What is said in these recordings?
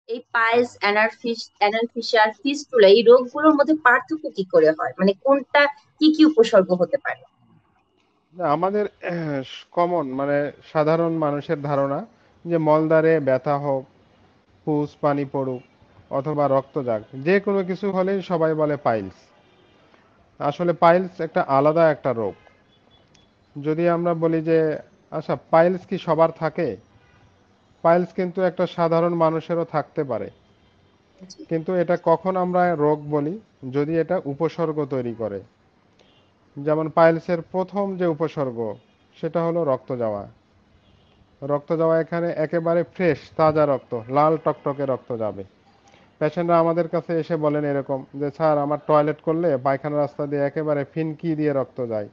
এই piles, anal fisher, fistula এই রোগগুলোর মধ্যে পার্থক্য কি করে হয়, মানে কোনটা কি কি উপসর্গ হতে পারে? না, আমাদের কমন মানে সাধারণ মানুষের ধারণা যে মলদ্বারে ব্যথা হোক, পুজ পানি পড়ুক অথবা রক্ত যাক, যে কোনো কিছু হলেই সবাই বলে পাইলস। আসলে পাইলস একটা আলাদা একটা রোগ। যদি আমরা বলি যে আচ্ছা পাইলস কি সবার থাকে, পাইলস কিন্তু একটা সাধারণ মানুষেরও থাকতে পারে। জি। কিন্তু এটা কখন আমরা রোগ বলি, যদি এটা উপসর্গ তৈরি করে। যেমন পাইলসের প্রথম যে উপসর্গ সেটা হলো রক্ত যাওয়া। রক্ত যাওয়া এখানে একেবারে ফ্রেশ তাজা রক্ত, লাল টকটকে রক্ত যাবে। পেশেন্টরা আমাদের কাছে এসে বলেন এরকম যে স্যার আমার টয়লেট করলে পায়খানা রাস্তা দিয়ে একেবারে ফিনকি দিয়ে রক্ত যায়,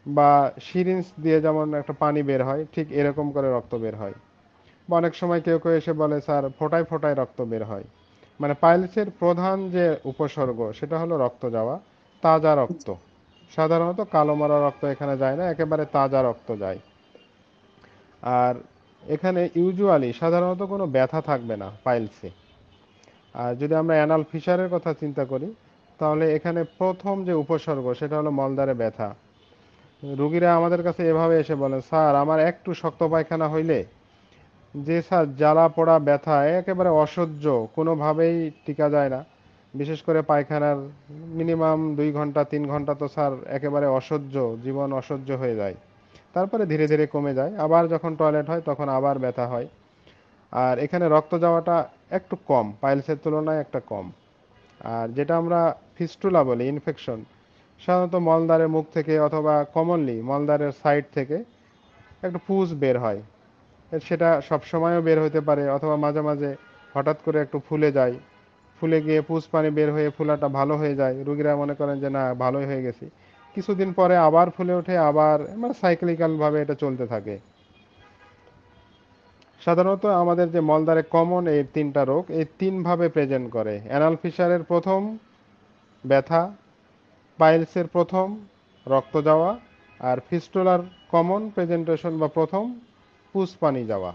বা সিরিঞ্জ দিয়ে যেমন একটা পানি বের হয় ঠিক এরকম করে রক্ত বের হয়। বা অনেক সময় কেউ কেউ এসে বলে স্যার ফোঁটায় ফোঁটায় রক্ত বের হয়। মানে পাইলসের প্রধান যে উপসর্গ সেটা হলো রক্ত যাওয়া, তাজা রক্ত। সাধারণত কালো মরা রক্ত এখানে যায় না, একেবারে তাজা রক্ত যায়। আর এখানে ইউজুয়ালি সাধারণত কোনো ব্যথা থাকবে না পাইলসে। আর যদি আমরা অ্যানাল ফিশারের কথা চিন্তা করি, তাহলে এখানে প্রথম যে উপসর্গ সেটা হলো মলদ্বারে ব্যথা। রুগীরা আমাদের কাছে এভাবে এসে বলেন স্যার আমার একটু শক্ত পায়খানা হইলে যে স্যার জ্বালা পোড়া ব্যথা একেবারে অসহ্য, কোনোভাবেই টিকা যায় না। বিশেষ করে পায়খানার মিনিমাম 2 ঘন্টা 3 ঘন্টা তো স্যার একেবারে অসহ্য, জীবন অসহ্য হয়ে যায়। তারপরে ধীরে ধীরে কমে যায়, আবার যখন টয়লেট হয় তখন আবার ব্যথা হয়। আর এখানে রক্ত যাওয়াটা একটু কম, পাইলসের তুলনায় একটা কম। আর যেটা আমরা ফিস্টুলা বলি, ইনফেকশন, সাধারণত মলদ্বারের মুখ থেকে অথবা কমনলি মলদ্বারের সাইড থেকে একটা পুজ বের হয়। সেটা সবসময়ও বের হতে পারে অথবা মাঝে মাঝে হঠাৎ করে একটু ফুলে যায়। ফুলে গিয়ে পুজ পানি বের হয়ে ফুলাটা ভালো হয়ে যায়, রুগীরা মনে করেন যে না ভালোই হয়ে গেছি। কিছুদিন পরে আবার ফুলে ওঠে, আবার মানে সাইক্লিক্যাল ভাবে এটা চলতে থাকে। সাধারণত আমাদের যে মলদ্বারে কমন এই তিনটা রোগ এই তিন ভাবে প্রেজেন্ট করে। অ্যানাল ফিশারের প্রথম ব্যথা, পাইলসের প্রথম রক্ত যাওয়া, আর ফিস্টুলার কমন প্রেজেন্টেশন বা প্রথম পুজ পানি যাওয়া।